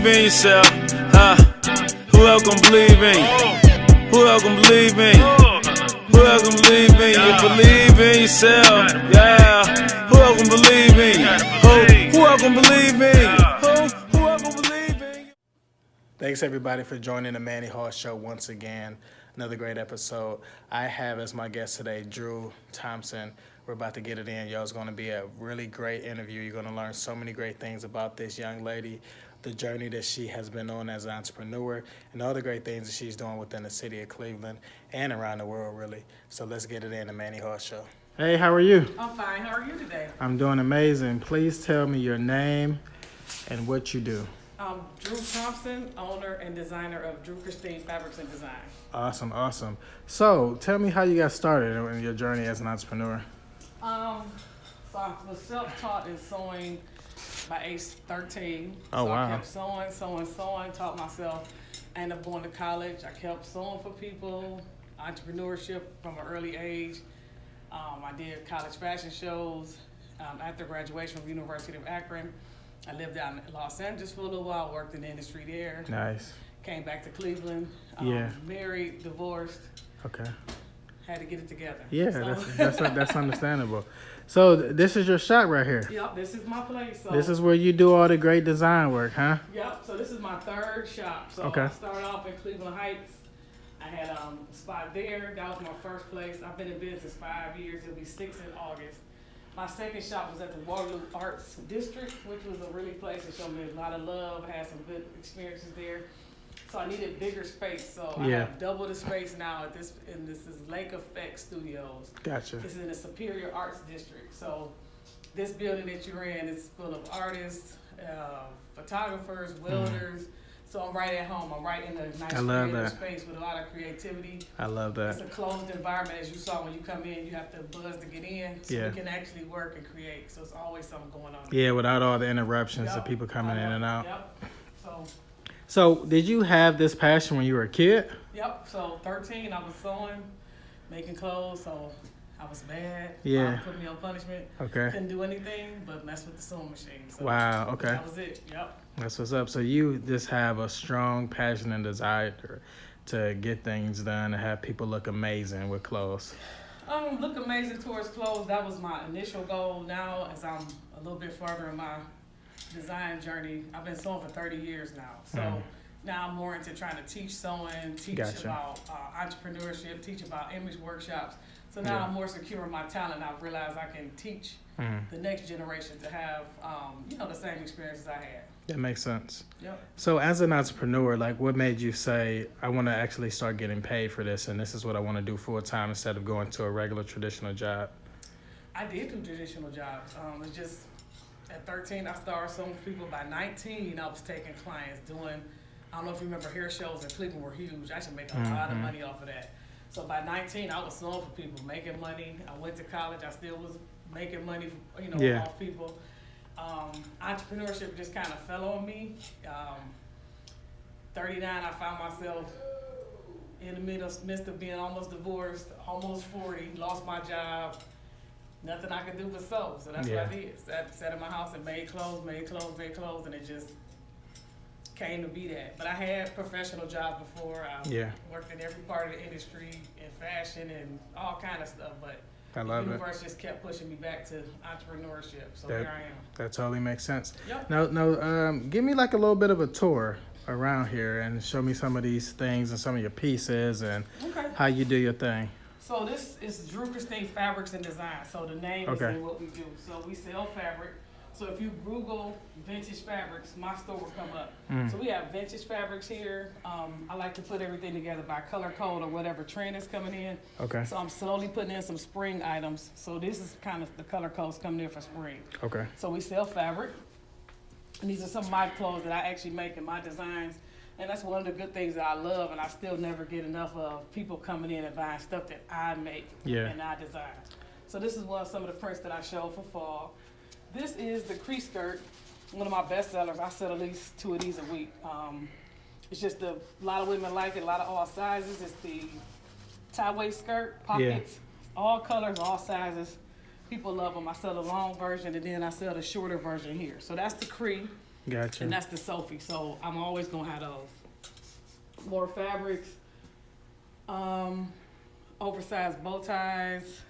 believe in yourself? Who else gon' believe in you? Who else gon' believe in you? Who else gon' believe in you? You believe in yourself, yeah. Who else gon' believe in you? Who else gon' believe in you? Who else gon' believe in you? Thanks everybody for joining the Manny Hall Show once again. Another great episode. I have as my guest today, Dru Thompson. We're about to get it in. Y'all, it's going to be a really great interview. You're going to learn so many great things about this young lady, the journey that she has been on as an entrepreneur, and all the great things that she's doing within the city of Cleveland and around the world, really. So let's get it in the Manny Hall Show. Hey, how are you? I'm fine. How are you today? I'm doing amazing. Please tell me your name and what you do. Dru Thompson, owner and designer of Dru Christine Fabrics and Design. Awesome, awesome. So tell me how you got started in your journey as an entrepreneur. So I was self-taught in sewing by age 13. Oh, so wow. I kept sewing, taught myself. I ended up going to college. I kept sewing for people, entrepreneurship from an early age. I did college fashion shows. After graduation from University of Akron, I lived out in Los Angeles for a little while, worked in the industry there. Nice. Came back to Cleveland, Yeah. married, divorced, Okay. had to get it together. Yeah, So- that's understandable. So this is your shop right here. Yep, this is my place. So, This is where you do all the great design work, huh? Yep, so this is my third shop. So Okay. I started off in Cleveland Heights. I had a spot there. That was my first place. I've been in business 5 years. It'll be 6 in August. My second shop was at the Waterloo Arts District, which was a really place that showed me a lot of love. I had some good experiences there. So I needed bigger space. So I Yeah. have double the space now at this, and this is Lake Effect Studios. Gotcha. This is in the Superior Arts District. So this building that you're in is full of artists, photographers, welders. So I'm right at home. I'm right in a nice I love creative that. space with a lot of creativity. I love It's that. a closed environment. As you saw when you come in, you have to buzz to get in. So Yeah. we can actually work and create. So it's always something going on. Yeah, without all the interruptions of Yep. people coming in and out. Yep. So did you have this passion when you were a kid? Yep. So 13, I was sewing, making clothes. So I was bad. Yeah. Mom put me on punishment. Okay. Couldn't do anything but mess with the sewing machine. So Wow, okay. That was it. Yep. That's what's up. So you just have a strong passion and desire to get things done and have people look amazing with clothes. Look amazing towards clothes. That was my initial goal. Now, as I'm a little bit further in my design journey, I've been sewing for 30 years now. So now I'm more into trying to teach sewing, teach Gotcha. about entrepreneurship, teach about image workshops. So now Yeah. I'm more secure in my talent. I've realized I can teach the next generation to have, the same experiences I had. That makes sense. Yep. So as an entrepreneur, like what made you say, I want to actually start getting paid for this and this is what I want to do full time instead of going to a regular traditional job? I did do traditional jobs. It's just at 13, I started sewing for people. By 19, I was taking clients doing, I don't know if you remember, hair shows in Cleveland were huge. I should make a lot of money off of that. So by 19, I was sewing for people, making money. I went to college. I still was making money, Yeah. off people. Entrepreneurship just kind of fell on me. 39, I found myself in the midst of being almost divorced, almost 40, lost my job. Nothing I could do but sew. So that's what I did. Sat in my house and made clothes, and it just came to be that. But I had professional jobs before. I worked in every part of the industry, in fashion and all kind of stuff. But I the love it. universe just kept pushing me back to entrepreneurship. So here I am. That totally makes sense. Yep. Now, give me like a little bit of a tour around here and show me some of these things and some of your pieces and how you do your thing. So this is Dru Christine Fabrics and Design. So the name is in what we do. So we sell fabric. So if you Google vintage fabrics, my store will come up. So we have vintage fabrics here. I like to put everything together by color code or whatever trend is coming in. Okay. So I'm slowly putting in some spring items. So this is kind of the color codes coming in for spring. Okay. So we sell fabric. And these are some of my clothes that I actually make in my designs. And that's one of the good things that I love, and I still never get enough of people coming in and buying stuff that I make and I design. So this is some of the prints that I show for fall. This is the crease skirt, one of my best sellers. I sell at least 2 of these a week. It's just a lot of women like it, a lot of all sizes. It's the tie waist skirt, pockets, all colors, all sizes. People love them. I sell the long version, and then I sell the shorter version here. So that's the Cree. Gotcha. And that's the Sophie. So I'm always gonna have those. More fabrics, oversized bow ties,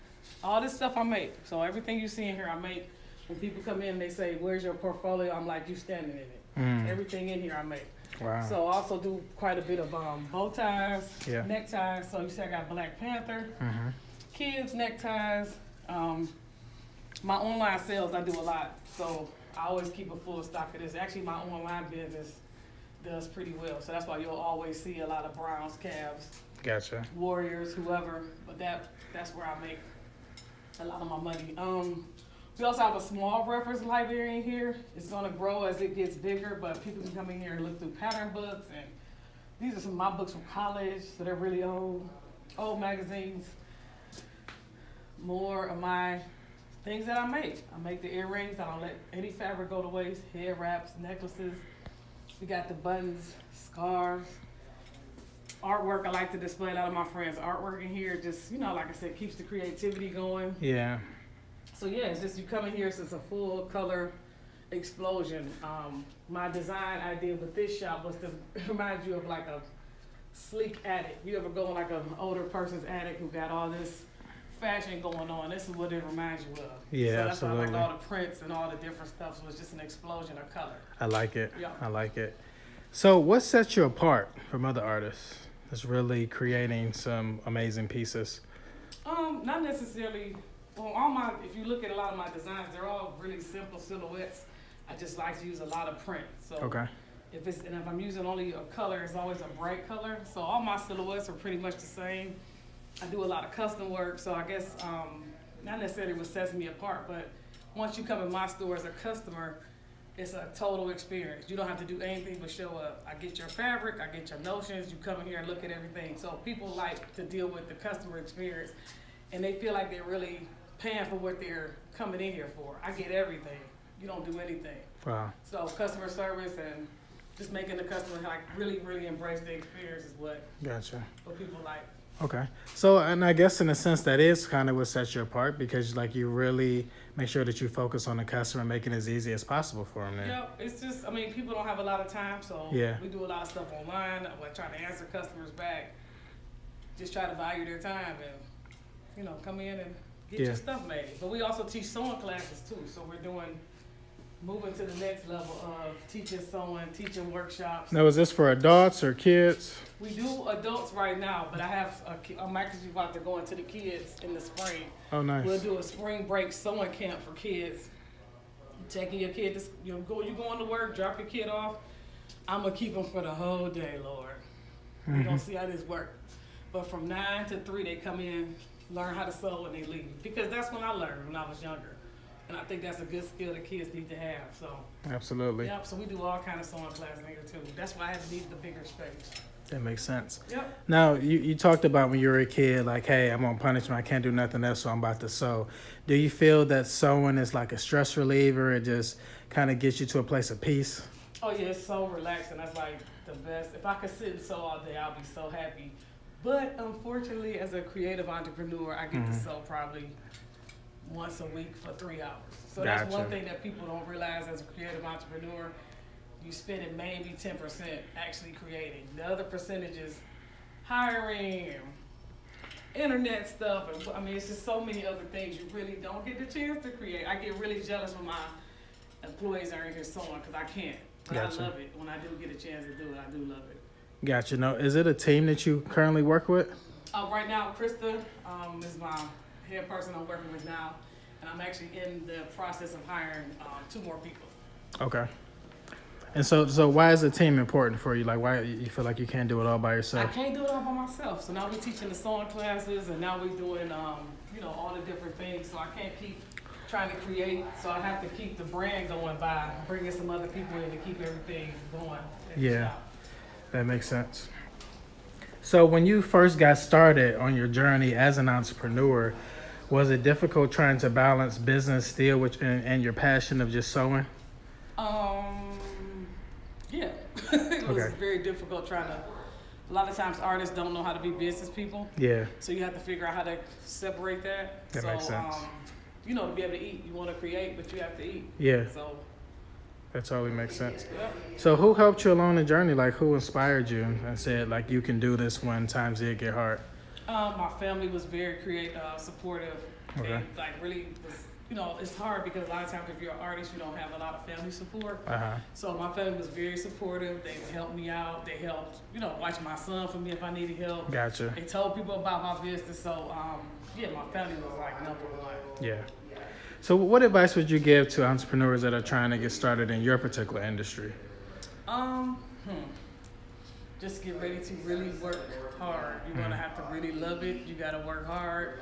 all this stuff I make. So everything you see in here, I make. When people come in and they say, "Where's your portfolio?" I'm like, "You standing in it." Everything in here I make. Wow. So I also do quite a bit of bow ties, Yeah. neckties. So you see I got Black Panther, kids neckties. My online sales, I do a lot. So I always keep a full stock of this. Actually, my online business does pretty well. So that's why you'll always see a lot of Browns, Cavs, Gotcha. Warriors, whoever. But that's where I make a lot of my money. We also have a small reference library in here. It's gonna grow as it gets bigger, but people can come in here and look through pattern books, and these are some of my books from college, so they're really old magazines. More of my things that I make. I make the earrings. I don't let any fabric go to waste. Head wraps, necklaces. We got the buttons, scarves, artwork. I like to display a lot of my friends' artwork in here. Just, like I said, keeps the creativity going. Yeah. So yeah, it's just you come in here, so it's a full color explosion. My design idea with this shop was to remind you of like a sleek attic. You ever go in like an older person's attic who got all this fashion going on? This is what it reminds you of. Yeah, so that's absolutely. why I like all the prints and all the different stuff. So it's just an explosion of color. I like it. Yeah. I like it. So what sets you apart from other artists that's really creating some amazing pieces? Not necessarily. Well, if you look at a lot of my designs, they're all really simple silhouettes. I just like to use a lot of print. So Okay. if I'm using only a color, it's always a bright color. So all my silhouettes are pretty much the same. I do a lot of custom work, so I guess not necessarily what sets me apart, but once you come in my store as a customer, it's a total experience. You don't have to do anything but show up. I get your fabric, I get your notions, you come in here and look at everything. So people like to deal with the customer experience, and they feel like they're really paying for what they're coming in here for. I get everything. You don't do anything. Wow. So customer service and just making the customer like really, really embrace the experience is what people like. Okay. So, and I guess in a sense that is kind of what sets you apart, because like you really make sure that you focus on the customer, making it as easy as possible for them. Yeah, it's just, people don't have a lot of time, so Yeah. we do a lot of stuff online. I try to answer customers back. Just try to value their time and, come in and get Yeah. your stuff made. But we also teach sewing classes too, so we're moving to the next level of teaching sewing, teaching workshops. Now, is this for adults or kids? We do adults right now, but I'm actually about to go into the kids in the spring. Oh, nice. We'll do a spring break sewing camp for kids. Taking your kid to, you going to work, drop your kid off. I'm gonna keep them for the whole day, Lord. We're gonna see how this works. But from 9 to 3, they come in, learn how to sew when they leave. Because that's when I learned when I was younger. And I think that's a good skill that kids need to have. So Absolutely. Yep, so we do all kind of sewing classes in here too. That's why I had to need the bigger space. That makes sense. Yep. Now, you talked about when you were a kid, like, hey, I'm on punishment, I can't do nothing else, so I'm about to sew. Do you feel that sewing is like a stress reliever? It just kind of gets you to a place of peace? Oh yeah, it's so relaxing. That's like the best. If I could sit and sew all day, I'll be so happy. But unfortunately, as a creative entrepreneur, I get to sew probably once a week for 3 hours. So that's one thing that people don't realize as a creative entrepreneur. You spending maybe 10% actually creating. The other percentage is hiring and internet stuff. And it's just so many other things you really don't get the chance to create. I get really jealous when my employees are in here sewing because I can't. But I love it. When I do get a chance to do it, I do love it. Gotcha. Now, is it a team that you currently work with? Right now, Krista is my head person I'm working with now. And I'm actually in the process of hiring 2 more people. Okay. And so why is a team important for you? Like, why you feel like you can't do it all by yourself? I can't do it all by myself. So now we're teaching the sewing classes, and now we're doing, all the different things. So I can't keep trying to create. So I have to keep the brand going by bringing some other people in to keep everything going. Yeah, that makes sense. So when you first got started on your journey as an entrepreneur, was it difficult trying to balance business still and your passion of just sewing? Yeah, it was very difficult trying to. A lot of times artists don't know how to be business people. Yeah. So you have to figure out how to separate that. That makes sense. To be able to eat, you want to create, but you have to eat. Yeah. So That totally makes sense. So who helped you along the journey? Like, who inspired you and said, like, you can do this when times did get hard? My family was very supportive. Okay. They, like, really was, you know, it's hard because a lot of times if you're an artist, you don't have a lot of family support. Uh-huh. So my family was very supportive. They helped me out. They helped, you know, watch my son for me if I needed help. Gotcha. They told people about my business. So, yeah, my family was like number one. Yeah. So what advice would you give to entrepreneurs that are trying to get started in your particular industry? Just get ready to really work hard. You're gonna have to really love it. You gotta work hard.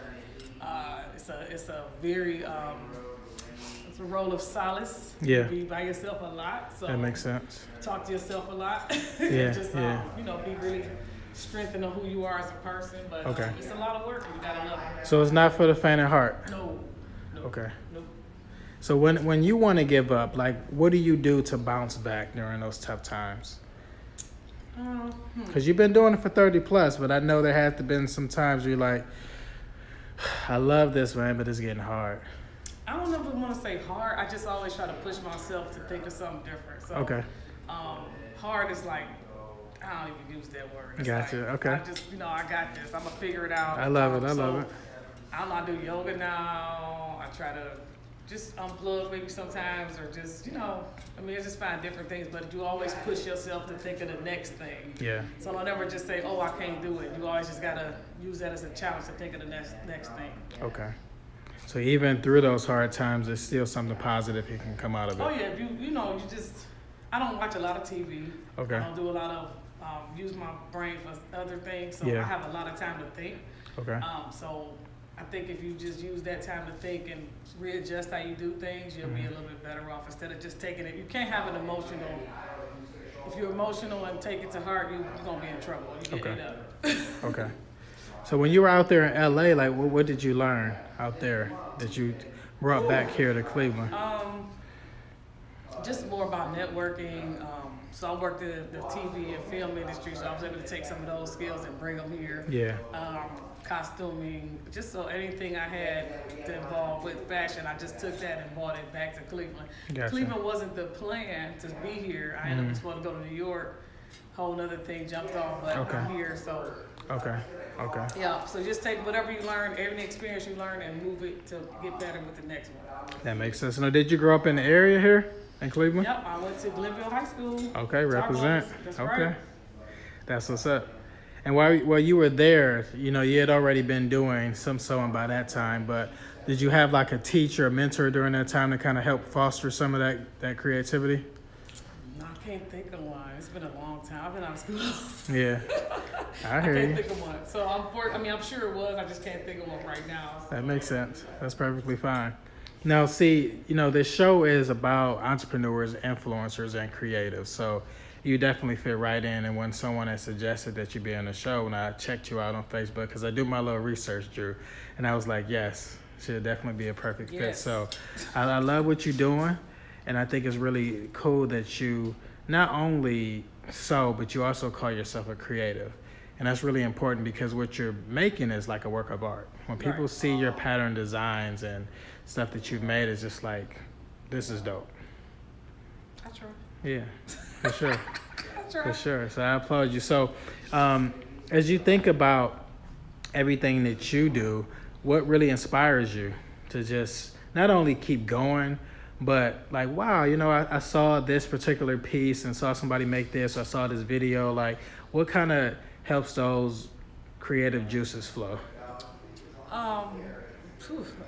It's a very it's a role of solace. Yeah. Be by yourself a lot. So That makes sense. talk to yourself a lot. Yeah. Just you know, be really strengthened on who you are as a person. But Okay. it's a lot of work. You gotta love it. So it's not for the faint of heart. No. Okay. Nope. So when you want to give up, like, what do you do to bounce back during those tough times? Because you've been doing it for 30 plus, but I know there have to been some times where you're like, I love this, man, but it's getting hard. I don't ever want to say hard. I just always try to push myself to think of something different. So, Okay. Hard is like, I don't even use that word. It's Gotcha. like, Okay. I just, you know, I got this. I'm going to figure it out. I love it. I love it. I know I do yoga now. I try to just unplug maybe sometimes, or just, you know, I mean, I just find different things, but you always push yourself to think of the next thing. Yeah. So I'll never just say, oh, I can't do it. You always just got to use that as a challenge to think of the next thing. Okay. So even through those hard times, there's still something positive you can come out of it. Oh yeah, if you know, I don't watch a lot of TV. Okay. I don't do a lot of use my brain for other things, so Yeah. I have a lot of time to think. Okay. So I think if you just use that time to think and readjust how you do things, you'll be a little bit better off instead of just taking it. You can't have an emotional. If you're emotional and take it to heart, you're gonna be in trouble. You get it up. Okay. So when you were out there in LA, like, what did you learn out there that you brought back here to Cleveland? Just more about networking. So I worked in the TV and film industry, so I was able to take some of those skills and bring them here. Yeah. Costuming, just so anything I had to involve with fashion, I just took that and brought it back to Cleveland. Gotcha. Cleveland wasn't the plan to be here. I ended up supposed to go to New York. Whole other thing jumped off, but Okay. I'm here, so. Okay. Yeah, so just take whatever you learn, every experience you learn, and move it to get better with the next one. That makes sense. Now, did you grow up in the area here in Cleveland? Yep, I went to Glenville High School. Okay, represent. That's Okay. right. That's what's up. And while you were there, you know, you had already been doing some sewing by that time, but did you have like a teacher, a mentor during that time to kind of help foster some of that creativity? No, I can't think of one. It's been a long time. I've been out of school. Yeah. I hear can't you. think of one. So I'm sure it was. I just can't think of one right now. That makes sense. That's perfectly fine. Now, see, you know, this show is about entrepreneurs, influencers, and creatives. So you definitely fit right in. And when someone had suggested that you be on the show, and I checked you out on Facebook, because I do my little research, Drew, and I was like, yes, should definitely be a perfect fit. Yes. So I love what you're doing. And I think it's really cool that you not only sew, but you also call yourself a creative. And that's really important because what you're making is like a work of art. When people see your pattern designs and stuff that you've made, it's just like, this is dope. I try. Yeah, for sure. I try. For sure. So I applaud you. So as you think about everything that you do, what really inspires you to just not only keep going, but like, wow, you know, I saw this particular piece and saw somebody make this, or I saw this video. Like, what kind of helps those creative juices flow?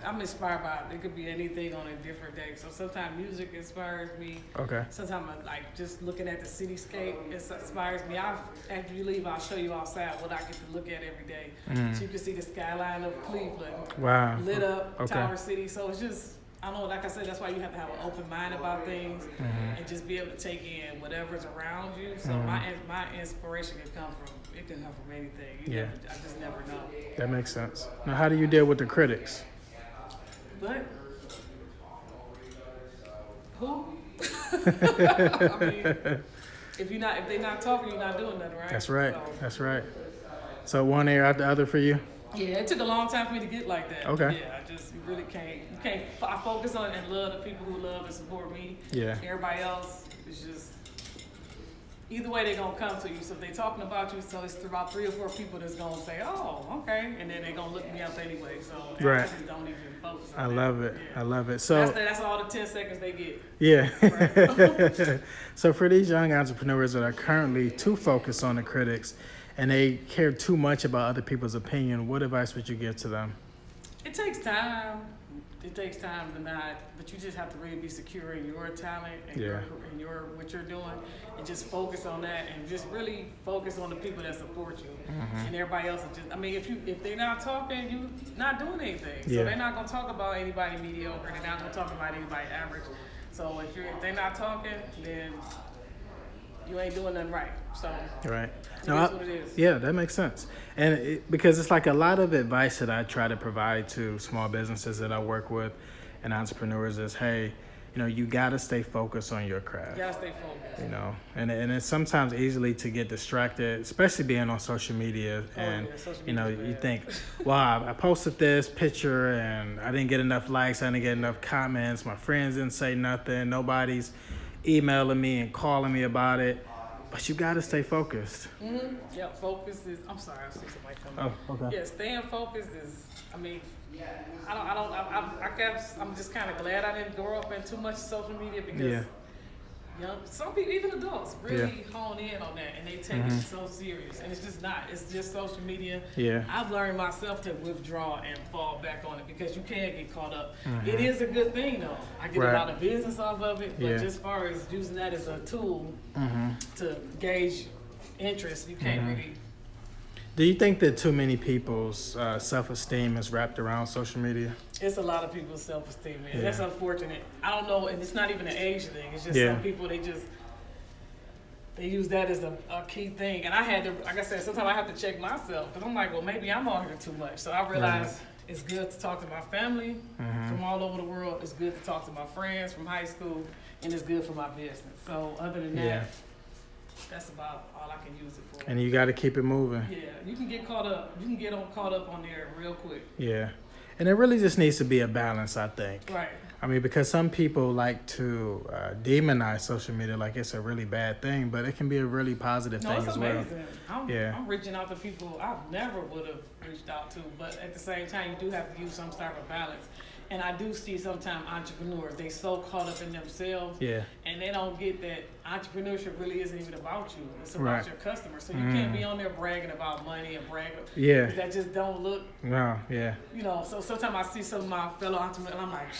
I'm inspired by it. It could be anything on a different day. So sometimes music inspires me. Okay. Sometimes I like just looking at the cityscape. It inspires me. After you leave, I'll show you outside what I get to look at every day. So you can see the skyline of Cleveland. Wow. Lit up, Okay. Tower City. So it's just, I don't know, like I said, that's why you have to have an open mind about things and just be able to take in whatever's around you. So my inspiration can come from anything. I just never know. That makes sense. Now, how do you deal with the critics? But who? I mean, if they're not talking, you're not doing nothing, right? That's right. So, That's right. So one ear out the other for you? Yeah, it took a long time for me to get like that. Okay. Yeah, you really can't. I focus on and love the people who love and support me. Yeah. Everybody else is just, either way they're going to come to you. So if they're talking about you, so it's about 3 or 4 people that's going to say, oh, okay. And then they're going to look me up anyway. So right. I just don't even focus on I that. love it. Yeah. I love it. So that's all the 10 seconds they get. Yeah. Right. So for these young entrepreneurs that are currently too focused on the critics and they care too much about other people's opinion, what advice would you give to them? It takes time. It takes time to not, but you just have to really be secure in your talent and your what you're doing, and just focus on that, and just really focus on the people that support you, and everybody else is just. I mean, if they're not talking, you not doing anything. So they're not gonna talk about anybody mediocre. They're not gonna talk about anybody average. So if they're not talking, then you ain't doing nothing right. So right. That's what it is. Yeah, that makes sense. And because it's like a lot of advice that I try to provide to small businesses that I work with and entrepreneurs is, hey, you got to stay focused on your craft. You got to stay focused. And it's sometimes easily to get distracted, especially being on social media. Social media, You think, wow, I posted this picture and I didn't get enough likes. I didn't get enough comments. My friends didn't say nothing. Nobody's emailing me and calling me about it. But you got to stay focused. Mm-hmm. Yeah, focus is, I'm sorry, I see somebody coming. Oh, okay. Yeah, staying focused is, I mean, I guess I'm just kind of glad I didn't grow up in too much social media because some people, even adults, really hone in on that and they take it so serious. And it's just not. It's just social media. Yeah. I've learned myself to withdraw and fall back on it because you can get caught up. It is a good thing though. I get a lot of business off of it, but just as far as using that as a tool to gauge interest, you can't really. Do you think that too many people's self-esteem is wrapped around social media? It's a lot of people's self-esteem, man. That's unfortunate. I don't know, and it's not even an age thing. It's just some people, they use that as a key thing. And I had to, like I said, sometimes I have to check myself because I'm like, well, maybe I'm on here too much. So I realized it's good to talk to my family from all over the world. It's good to talk to my friends from high school, and it's good for my business. So other than that, that's about all I can use it for. And you got to keep it moving. Yeah, you can get caught up. You can get caught up on there real quick. Yeah. And it really just needs to be a balance, I think. Right. I mean, because some people like to demonize social media like it's a really bad thing, but it can be a really positive thing as well. It's amazing. I'm reaching out to people I never would have reached out to, but at the same time, you do have to use some type of balance. And I do see sometimes entrepreneurs, they so caught up in themselves, and they don't get that entrepreneurship really isn't even about you. It's about your customers. So you can't be on there bragging about money and bragging. Yeah. That just don't look. No, yeah. So sometimes I see some of my fellow entrepreneurs, and I'm like,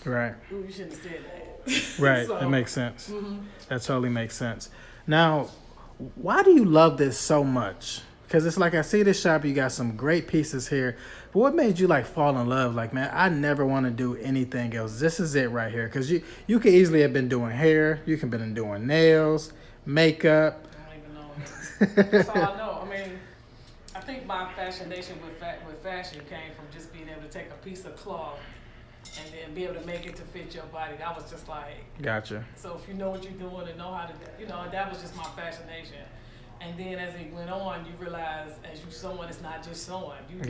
right. Ooh, you shouldn't have said that. Right, that makes sense. That totally makes sense. Now, why do you love this so much? Because it's like I see this shop, you got some great pieces here. But what made you like fall in love? Like, man, I never want to do anything else. This is it right here. Because you could easily have been doing hair. You could have been doing nails, makeup. I don't even know. That's all I know. I mean, I think my fascination with fashion came from just being able to take a piece of cloth and then be able to make it to fit your body. That was just like. Gotcha. So if you know what you're doing and know how to, that was just my fascination. And then as it went on, you realize as you sewing, it's not just sewing. You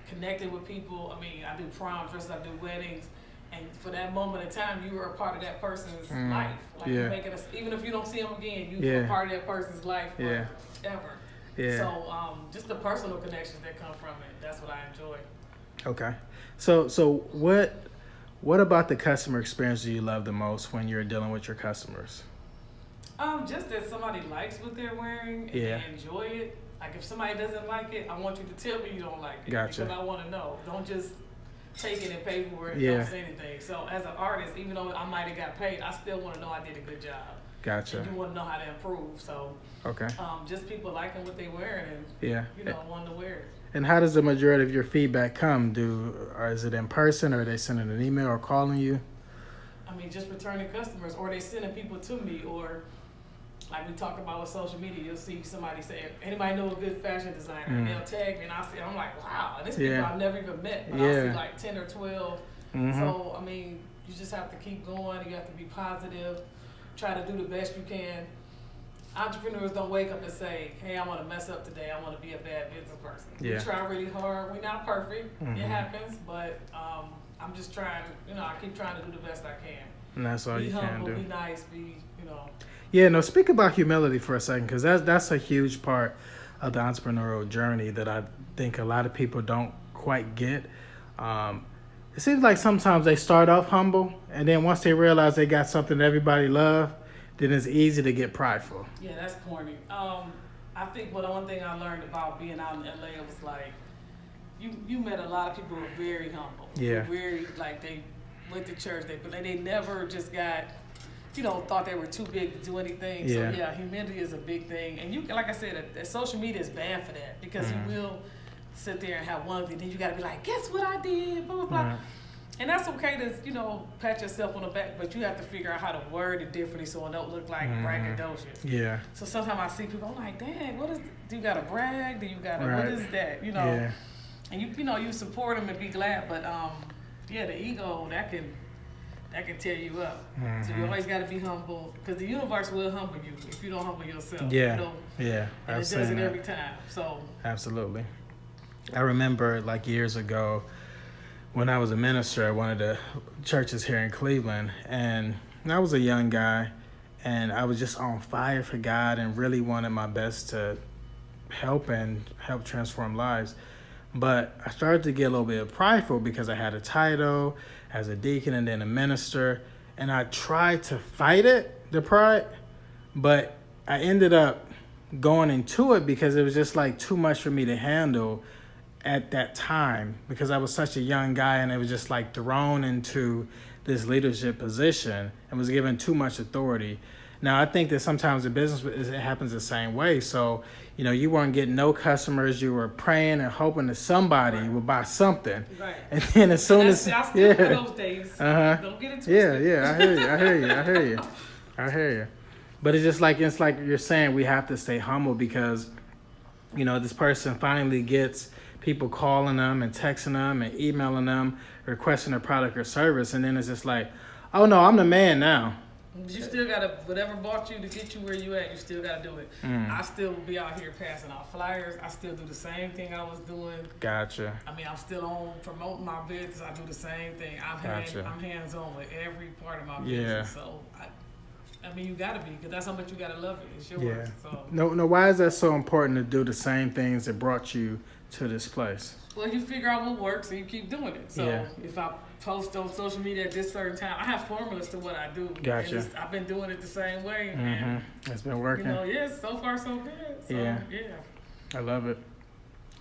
connected with people. I mean, I do prom dresses, I do weddings. And for that moment in time, you were a part of that person's life. Like you're making even if you don't see them again, you were a part of that person's life forever. Yeah. So just the personal connections that come from it, that's what I enjoy. Okay. So what about the customer experience do you love the most when you're dealing with your customers? Just that somebody likes what they're wearing and they enjoy it. Like if somebody doesn't like it, I want you to tell me you don't like it. Gotcha. Because I want to know. Don't just take it and pay for it and don't say anything. So as an artist, even though I might have got paid, I still want to know I did a good job. Gotcha. And you want to know how to improve. So just people liking what they're wearing and wanting to wear it. And how does the majority of your feedback come? Or is it in person, or are they sending an email or calling you? I mean, just returning customers, or they sending people to me, or like we talk about with social media, you'll see somebody say, anybody know a good fashion designer? And they'll tag me, and I'm like, wow, and this people I've never even met, but I'll see like 10 or 12. So, I mean, you just have to keep going. You have to be positive. Try to do the best you can. entrepreneurs don't wake up and say, hey, I want to mess up today. I want to be a bad business person. Yeah. We try really hard. We're not perfect. Mm-hmm. It happens, but I'm just trying, I keep trying to do the best I can. And that's all be you humble, can do. Be nice, Yeah, no, speak about humility for a second, because that's a huge part of the entrepreneurial journey that I think a lot of people don't quite get. It seems like sometimes they start off humble, and then once they realize they got something that everybody loves, then it's easy to get prideful. Yeah, that's corny. I think one thing I learned about being out in LA was like, you met a lot of people who are very humble. Yeah. Very, like, they went to church, but they never just got, thought they were too big to do anything. Yeah. So yeah, humility is a big thing. And like I said, social media is bad for that, because you will sit there and have one thing, then you got to be like, guess what I did, blah, blah, blah. Right. And that's okay to, pat yourself on the back, but you have to figure out how to word it differently so it don't look like braggadocious. Yeah. So sometimes I see people, I'm like, dang, do you got to brag? Do you got to, Right. what is that? Yeah. And you support them and be glad, but yeah, the ego, that can tear you up. So you always got to be humble, because the universe will humble you if you don't humble yourself. Yeah. Yeah. And it does it every time. So absolutely. I remember like years ago when I was a minister at one of the churches here in Cleveland, and I was a young guy, and I was just on fire for God and really wanted my best to help transform lives. But I started to get a little bit prideful because I had a title as a deacon and then a minister, and I tried to fight it, the pride, but I ended up going into it because it was just like too much for me to handle at that time, because I was such a young guy and it was just like thrown into this leadership position and was given too much authority. Now, I think that sometimes in business it happens the same way. So, you weren't getting no customers. You were praying and hoping that somebody would buy something. Right. And then as soon as I still those days. Don't get it twisted. Yeah, I hear you. But it's like you're saying, we have to stay humble, because this person finally gets people calling them and texting them and emailing them, requesting a product or service, and then it's just like, oh no, I'm the man now. You still gotta, whatever brought you to get you where you at, you still gotta do it. I still be out here passing out flyers. I still do the same thing I was doing. Gotcha. I mean, I'm still on promoting my business. I do the same thing. I'm hands-on with every part of my business. So I mean, you gotta be, because that's how much you gotta love it. It's yours. So. No. Why is that so important to do the same things that brought you to this place? Well, you figure out what works and you keep doing it. So if I post on social media at this certain time, I have formulas to what I do. Gotcha. And I've been doing it the same way. And, it's been working. So far so good. So, yeah. I love it.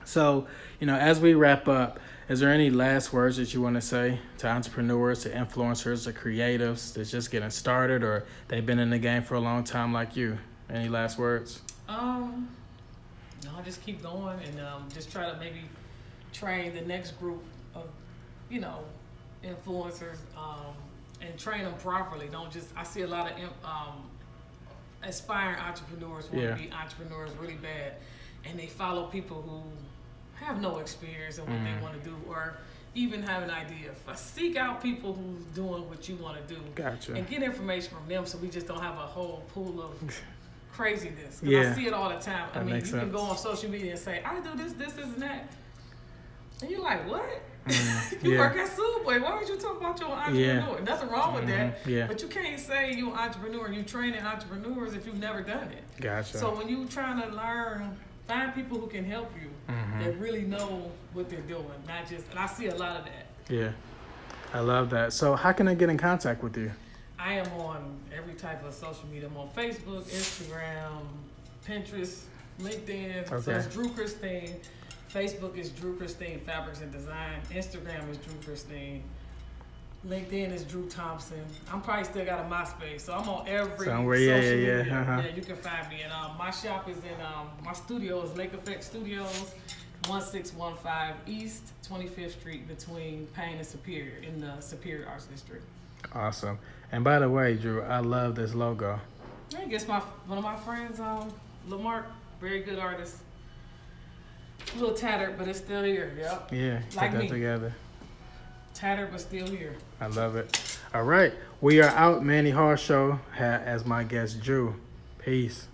So, as we wrap up, is there any last words that you want to say to entrepreneurs, to influencers, to creatives that's just getting started, or they've been in the game for a long time like you? Any last words? No, just keep going and just try to maybe train the next group of, influencers and train them properly. I see a lot of aspiring entrepreneurs want to be entrepreneurs really bad, and they follow people who have no experience in what they want to do, or even have an idea. Seek out people who's doing what you want to do. Gotcha. And get information from them, so we just don't have a whole pool of craziness. Yeah. I see it all the time. That makes sense. Can go on social media and say, I do this, and that. And you're like, what? You work at Subway. Why would you talk about your entrepreneur? Nothing wrong with that. Yeah. But you can't say you're an entrepreneur and you're training entrepreneurs if you've never done it. Gotcha. So when you're trying to learn, find people who can help you that really know what they're doing. Not just, and I see a lot of that. Yeah. I love that. So how can I get in contact with you? I am on every type of social media. I'm on Facebook, Instagram, Pinterest, LinkedIn. Okay. So it's Dru Christine. Facebook is Dru Christine Fabrics and Design. Instagram is Dru Christine. LinkedIn is Dru Thompson. I'm probably still got a MySpace, so I'm on every social media. Yeah, you can find me. And my shop is in, my studio is Lake Effect Studios, 1615 East 25th Street between Payne and Superior in the Superior Arts District. Awesome. And by the way, Dru, I love this logo. I guess one of my friends, Lamarck, very good artist. A little tattered, but it's still here. Yep. Yeah, like put that me. together. Tattered, but still here. I love it. All right. We are out. Manny Hall Show has as my guest, Dru. Peace.